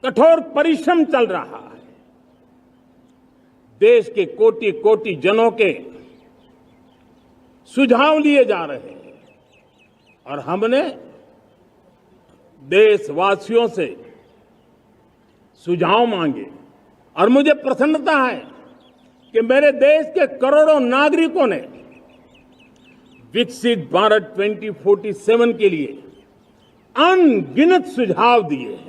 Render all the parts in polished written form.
कठोर परिश्रम चल रहा है। देश के कोटि कोटि जनों के सुझाव लिए जा रहे हैं और हमने देशवासियों से सुझाव मांगे और मुझे प्रसन्नता है कि मेरे देश के करोड़ों नागरिकों ने विकसित भारत 2047 के लिए अनगिनत सुझाव दिए हैं।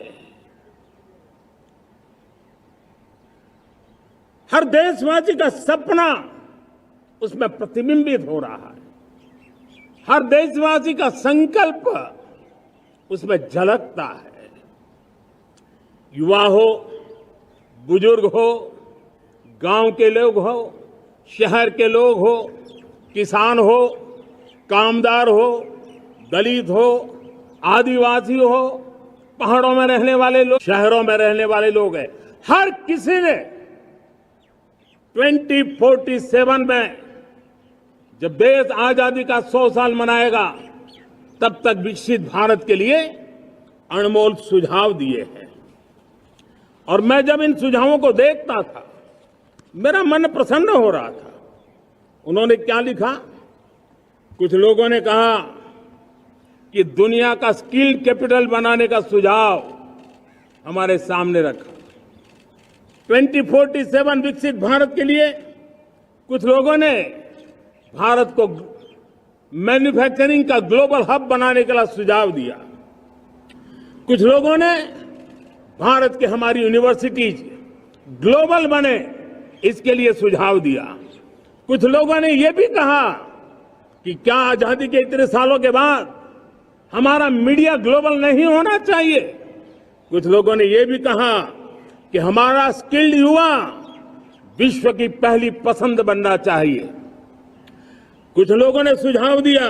हर देशवासी का सपना उसमें प्रतिबिंबित हो रहा है। हर देशवासी का संकल्प उसमें झलकता है। युवा हो, बुजुर्ग हो, गांव के लोग हो, शहर के लोग हो, किसान हो, कामदार हो, दलित हो, आदिवासी हो, पहाड़ों में रहने वाले लोग, शहरों में रहने वाले लोग हैं। हर किसी ने 2047 में जब देश आजादी का 100 साल मनाएगा तब तक विकसित भारत के लिए अनमोल सुझाव दिए हैं। और मैं जब इन सुझावों को देखता था मेरा मन प्रसन्न हो रहा था। उन्होंने क्या लिखा? कुछ लोगों ने कहा कि दुनिया का स्किल कैपिटल बनाने का सुझाव हमारे सामने रखा। 2047 विकसित भारत के लिए कुछ लोगों ने भारत को मैन्युफैक्चरिंग का ग्लोबल हब बनाने का सुझाव दिया। कुछ लोगों ने भारत की हमारी यूनिवर्सिटीज ग्लोबल बने इसके लिए सुझाव दिया। कुछ लोगों ने यह भी कहा कि क्या आजादी के इतने सालों के बाद हमारा मीडिया ग्लोबल नहीं होना चाहिए। कुछ लोगों ने यह भी कहा कि हमारा स्किल्ड युवा विश्व की पहली पसंद बनना चाहिए। कुछ लोगों ने सुझाव दिया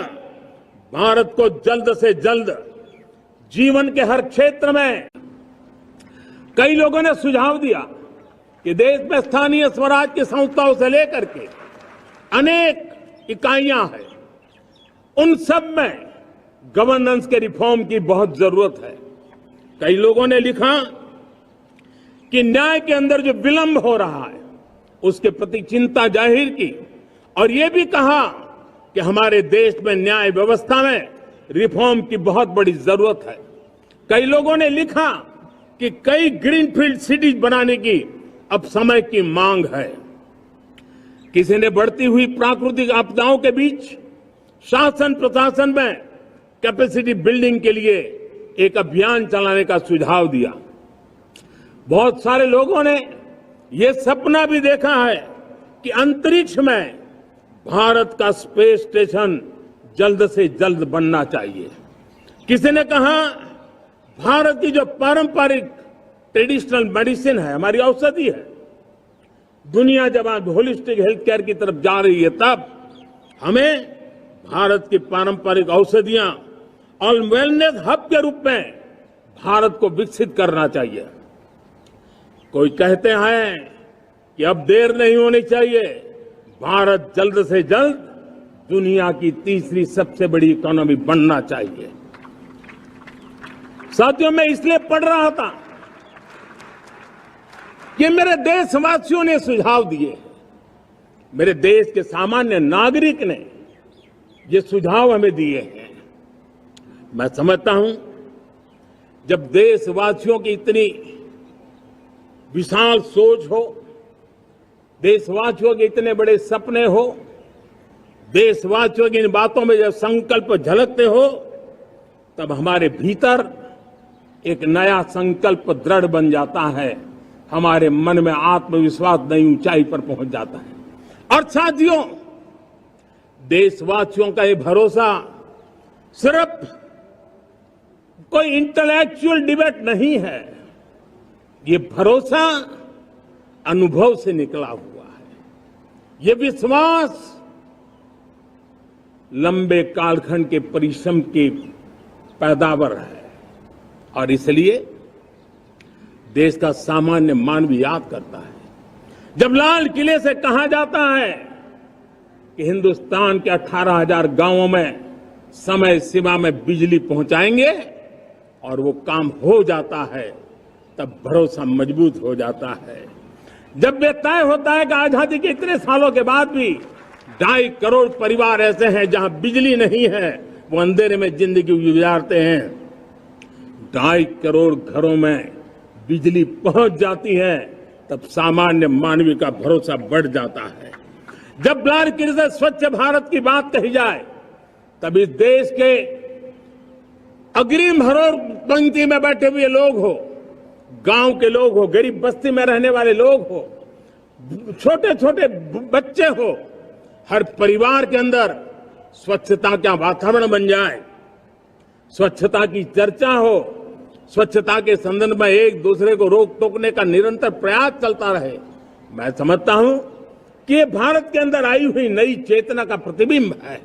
भारत को जल्द से जल्द जीवन के हर क्षेत्र में। कई लोगों ने सुझाव दिया कि देश में स्थानीय स्वराज की संस्थाओं से लेकर के अनेक इकाइयां हैं, उन सब में गवर्नेंस के रिफॉर्म की बहुत जरूरत है। कई लोगों ने लिखा कि न्याय के अंदर जो विलंब हो रहा है उसके प्रति चिंता जाहिर की और ये भी कहा कि हमारे देश में न्याय व्यवस्था में रिफॉर्म की बहुत बड़ी जरूरत है। कई लोगों ने लिखा कि कई ग्रीनफील्ड सिटीज बनाने की अब समय की मांग है। किसी ने बढ़ती हुई प्राकृतिक आपदाओं के बीच शासन प्रशासन में कैपेसिटी बिल्डिंग के लिए एक अभियान चलाने का सुझाव दिया। बहुत सारे लोगों ने यह सपना भी देखा है कि अंतरिक्ष में भारत का स्पेस स्टेशन जल्द से जल्द बनना चाहिए। किसी ने कहा भारत की जो पारंपरिक ट्रेडिशनल मेडिसिन है, हमारी औषधि है, दुनिया जब आज होलिस्टिक हेल्थ केयर की तरफ जा रही है तब हमें भारत की पारंपरिक औषधियां और वेलनेस हब के रूप में भारत को विकसित करना चाहिए। कोई कहते हैं कि अब देर नहीं होनी चाहिए, भारत जल्द से जल्द दुनिया की तीसरी सबसे बड़ी इकोनॉमी बनना चाहिए। साथियों, मैं इसलिए पढ़ रहा था कि मेरे देशवासियों ने सुझाव दिए, मेरे देश के सामान्य नागरिक ने ये सुझाव हमें दिए हैं। मैं समझता हूं जब देशवासियों की इतनी विशाल सोच हो, देशवासियों के इतने बड़े सपने हो, देशवासियों की इन बातों में जब संकल्प झलकते हो तब हमारे भीतर एक नया संकल्प दृढ़ बन जाता है। हमारे मन में आत्मविश्वास नई ऊंचाई पर पहुंच जाता है। और साथियों, देशवासियों का ये भरोसा सिर्फ कोई इंटेलेक्चुअल डिबेट नहीं है, ये भरोसा अनुभव से निकला हुआ है। ये विश्वास लंबे कालखंड के परिश्रम की पैदावार है और इसलिए देश का सामान्य मानव याद करता है जब लाल किले से कहा जाता है कि हिंदुस्तान के 18,000 गांवों में समय सीमा में बिजली पहुंचाएंगे और वो काम हो जाता है, तब भरोसा मजबूत हो जाता है। जब ये तय होता है कि आजादी के इतने सालों के बाद भी 2.5 करोड़ परिवार ऐसे हैं जहां बिजली नहीं है, वो अंधेरे में जिंदगी गुजारते हैं। 2.5 करोड़ घरों में बिजली पहुंच जाती है, तब सामान्य मानवीय का भरोसा बढ़ जाता है। जब बारीकी से स्वच्छ भारत की बात कही जाए, तब इस देश के अग्रिम हरोड़ पंक्ति में बैठे हुए लोग हो, गांव के लोग हो, गरीब बस्ती में रहने वाले लोग हो, छोटे छोटे बच्चे हो, हर परिवार के अंदर स्वच्छता का वातावरण बन जाए, स्वच्छता की चर्चा हो, स्वच्छता के संदर्भ में एक दूसरे को रोक टोकने का निरंतर प्रयास चलता रहे। मैं समझता हूं कि ये भारत के अंदर आई हुई नई चेतना का प्रतिबिंब है।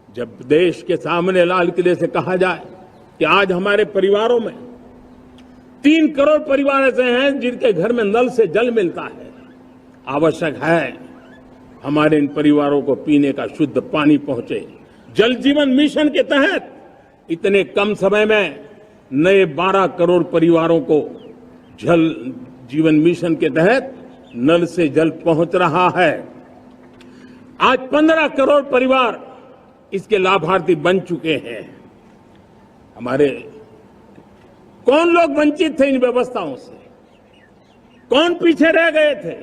जब देश के सामने लाल किले से कहा जाए कि आज हमारे परिवारों में 3 करोड़ परिवार ऐसे हैं जिनके घर में नल से जल मिलता है, आवश्यक है हमारे इन परिवारों को पीने का शुद्ध पानी पहुंचे। जल जीवन मिशन के तहत इतने कम समय में नए 12 करोड़ परिवारों को जल जीवन मिशन के तहत नल से जल पहुंच रहा है। आज 15 करोड़ परिवार इसके लाभार्थी बन चुके हैं। हमारे कौन लोग वंचित थे इन व्यवस्थाओं से, कौन पीछे रह गए थे?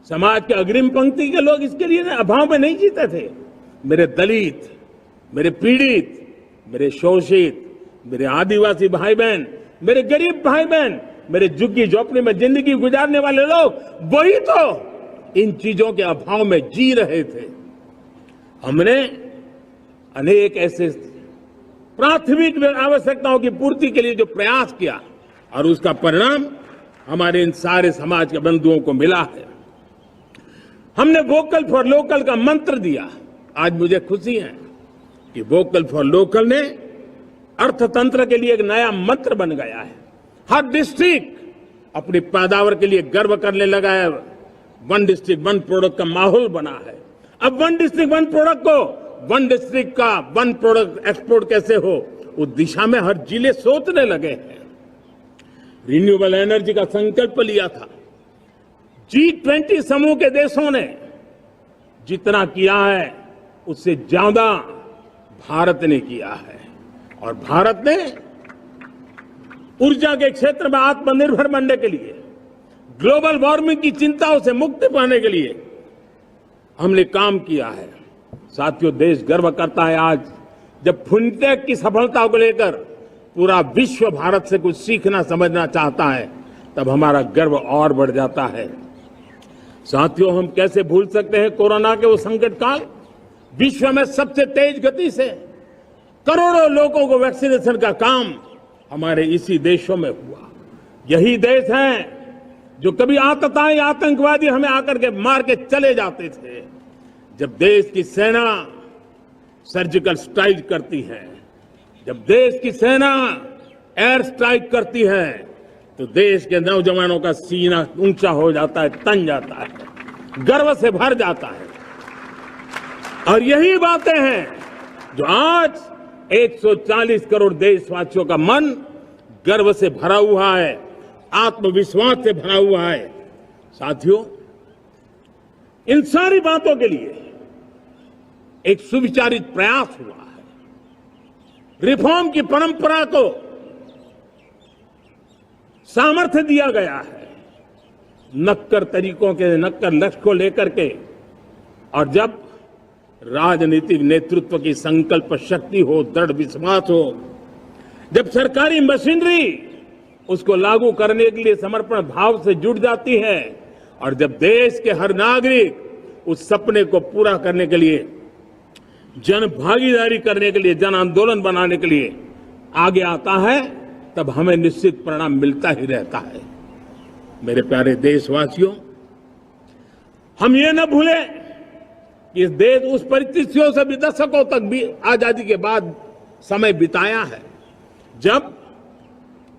समाज के अग्रिम पंक्ति के लोग इसके लिए अभाव में नहीं जीते थे। मेरे दलित, मेरे पीड़ित, मेरे शोषित, मेरे आदिवासी भाई बहन, मेरे गरीब भाई बहन, मेरे झुग्गी झोपड़ी में जिंदगी गुजारने वाले लोग, वही तो इन चीजों के अभाव में जी रहे थे। हमने अनेक ऐसे प्राथमिक आवश्यकताओं की पूर्ति के लिए जो प्रयास किया और उसका परिणाम हमारे इन सारे समाज के बंधुओं को मिला है। हमने वोकल फॉर लोकल का मंत्र दिया। आज मुझे खुशी है कि वोकल फॉर लोकल ने अर्थतंत्र के लिए एक नया मंत्र बन गया है। हर डिस्ट्रिक्ट अपनी पैदावार के लिए गर्व करने लगा है। 1 डिस्ट्रिक्ट 1 प्रोडक्ट का माहौल बना है। अब 1 डिस्ट्रिक्ट 1 प्रोडक्ट को 1 डिस्ट्रिक्ट का 1 प्रोडक्ट एक्सपोर्ट कैसे हो, उस दिशा में हर जिले सोचने लगे हैं। रिन्यूएबल एनर्जी का संकल्प लिया था। G20 समूह के देशों ने जितना किया है उससे ज्यादा भारत ने किया है, और भारत ने ऊर्जा के क्षेत्र में आत्मनिर्भर बनने के लिए, ग्लोबल वार्मिंग की चिंताओं से मुक्ति पाने के लिए हमने काम किया है। साथियों, देश गर्व करता है आज जब फिनटेक की सफलता को लेकर पूरा विश्व भारत से कुछ सीखना समझना चाहता है, तब हमारा गर्व और बढ़ जाता है। साथियों, हम कैसे भूल सकते हैं कोरोना के वो संकट काल। विश्व में सबसे तेज गति से करोड़ों लोगों को वैक्सीनेशन का काम हमारे इसी देशों में हुआ। यही देश हैं जो कभी आतताई आतंकवादी हमें आकर के मार के चले जाते थे। जब देश की सेना सर्जिकल स्ट्राइक करती है, जब देश की सेना एयर स्ट्राइक करती है, तो देश के नौजवानों का सीना ऊंचा हो जाता है, तन जाता है, गर्व से भर जाता है। और यही बातें हैं जो आज 140 करोड़ देशवासियों का मन गर्व से भरा हुआ है, आत्मविश्वास से भरा हुआ है। साथियों, इन सारी बातों के लिए एक सुविचारित प्रयास हुआ है। रिफॉर्म की परंपरा को सामर्थ्य दिया गया है, नक्कर तरीकों के, नक्कर लक्ष्य को लेकर के। और जब राजनीतिक नेतृत्व की संकल्प शक्ति हो, दृढ़ विश्वास हो, जब सरकारी मशीनरी उसको लागू करने के लिए समर्पण भाव से जुट जाती है, और जब देश के हर नागरिक उस सपने को पूरा करने के लिए, जन भागीदारी करने के लिए, जन आंदोलन बनाने के लिए आगे आता है, तब हमें निश्चित परिणाम मिलता ही रहता है। मेरे प्यारे देशवासियों, हम ये न भूलें कि इस देश उस परिस्थितियों से भी दशकों तक भी आजादी के बाद समय बिताया है, जब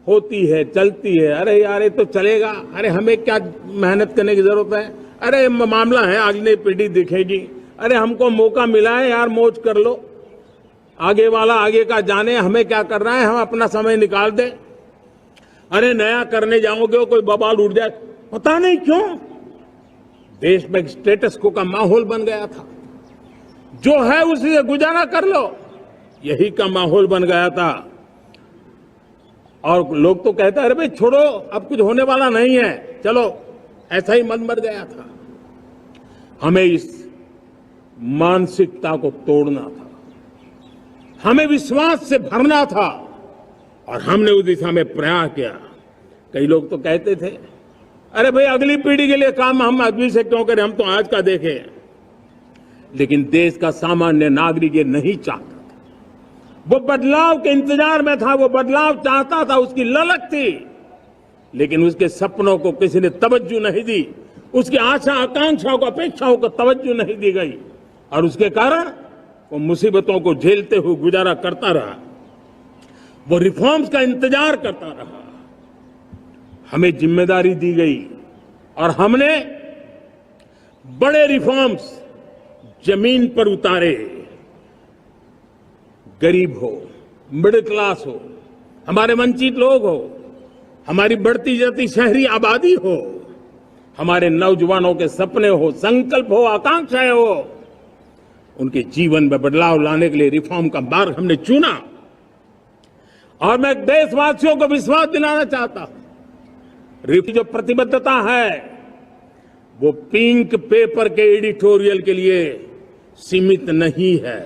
होती है, चलती है, अरे यार ये तो चलेगा, अरे हमें क्या मेहनत करने की जरूरत है, अरे मामला है अगली पीढ़ी दिखेगी, अरे हमको मौका मिला है यार, मौज कर लो, आगे वाला आगे का जाने, हमें क्या करना है, हम अपना समय निकाल दें। अरे नया करने जाओगे कोई बवाल उठ जाए, पता नहीं क्यों देश में एक स्टेटस को का माहौल बन गया था। जो है उसी से गुजारा कर लो, यही का माहौल बन गया था। और लोग तो कहते हैं अरे भाई छोड़ो, अब कुछ होने वाला नहीं है, चलो, ऐसा ही मन मर गया था। हमें इस मानसिकता को तोड़ना था, हमें विश्वास से भरना था, और हमने उस दिशा में प्रयास किया। कई लोग तो कहते थे अरे भाई अगली पीढ़ी के लिए काम हम अभी से क्यों करें, हम तो आज का देखें। लेकिन देश का सामान्य नागरिक ये नहीं चाहता था, वो बदलाव के इंतजार में था, वो बदलाव चाहता था, उसकी ललक थी, लेकिन उसके सपनों को किसी ने तवज्जो नहीं दी, उसकी आशा आकांक्षाओं को अपेक्षाओं को तवज्जो नहीं दी गई, और उसके कारण वो मुसीबतों को झेलते हुए गुजारा करता रहा, वो रिफॉर्म्स का इंतजार करता रहा। हमें जिम्मेदारी दी गई और हमने बड़े रिफॉर्म्स जमीन पर उतारे। गरीब हो, मिडिल क्लास हो, हमारे वंचित लोग हो, हमारी बढ़ती जाती शहरी आबादी हो, हमारे नौजवानों के सपने हो, संकल्प हो, आकांक्षाएं हो, उनके जीवन में बदलाव लाने के लिए रिफॉर्म का मार्ग हमने चुना। और मैं देशवासियों को विश्वास दिलाना चाहता हूं, जो प्रतिबद्धता है वो पिंक पेपर के एडिटोरियल के लिए सीमित नहीं है।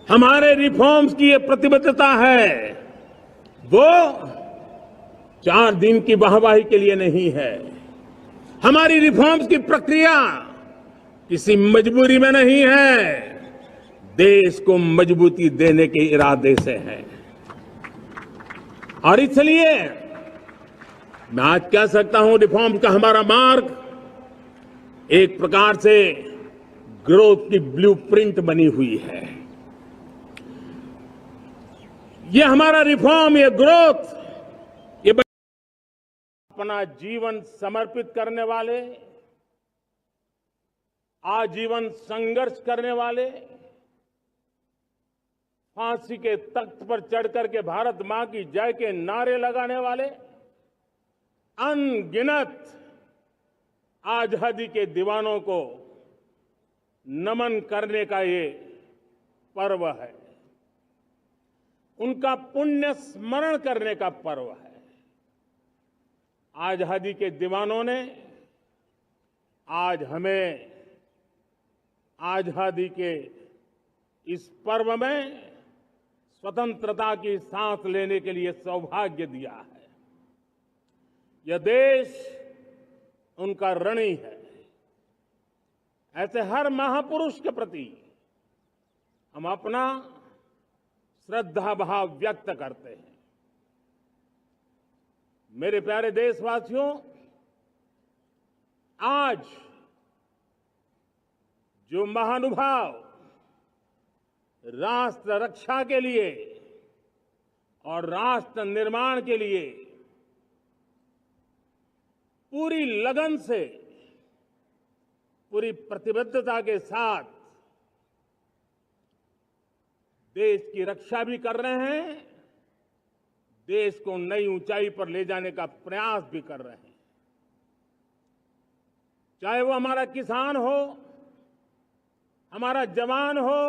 हमारे रिफॉर्म्स की ये प्रतिबद्धता है, वो 4 दिन की वाहवाही के लिए नहीं है। हमारी रिफॉर्म्स की प्रक्रिया किसी मजबूरी में नहीं है, देश को मजबूती देने के इरादे से है। और इसलिए मैं आज कह सकता हूं रिफॉर्म का हमारा मार्ग एक प्रकार से ग्रोथ की ब्लूप्रिंट बनी हुई है। ये हमारा रिफॉर्म, ये ग्रोथ, ये अपना जीवन समर्पित करने वाले, आजीवन संघर्ष करने वाले, फांसी के तख्त पर चढ़कर के भारत मां की जय के नारे लगाने वाले, अनगिनत आजादी के दीवानों को नमन करने का ये पर्व है, उनका पुण्य स्मरण करने का पर्व है। आजादी के दीवानों ने आज हमें आजादी के इस पर्व में स्वतंत्रता की सांस लेने के लिए सौभाग्य दिया है। यह देश उनका ऋणी है। ऐसे हर महापुरुष के प्रति हम अपना श्रद्धा भाव व्यक्त करते हैं। मेरे प्यारे देशवासियों, आज जो महानुभाव राष्ट्र रक्षा के लिए और राष्ट्र निर्माण के लिए पूरी लगन से, पूरी प्रतिबद्धता के साथ देश की रक्षा भी कर रहे हैं, देश को नई ऊंचाई पर ले जाने का प्रयास भी कर रहे हैं। चाहे वो हमारा किसान हो, हमारा जवान हो,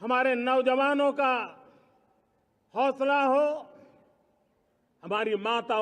हमारे नौजवानों का हौसला हो, हमारी माताओं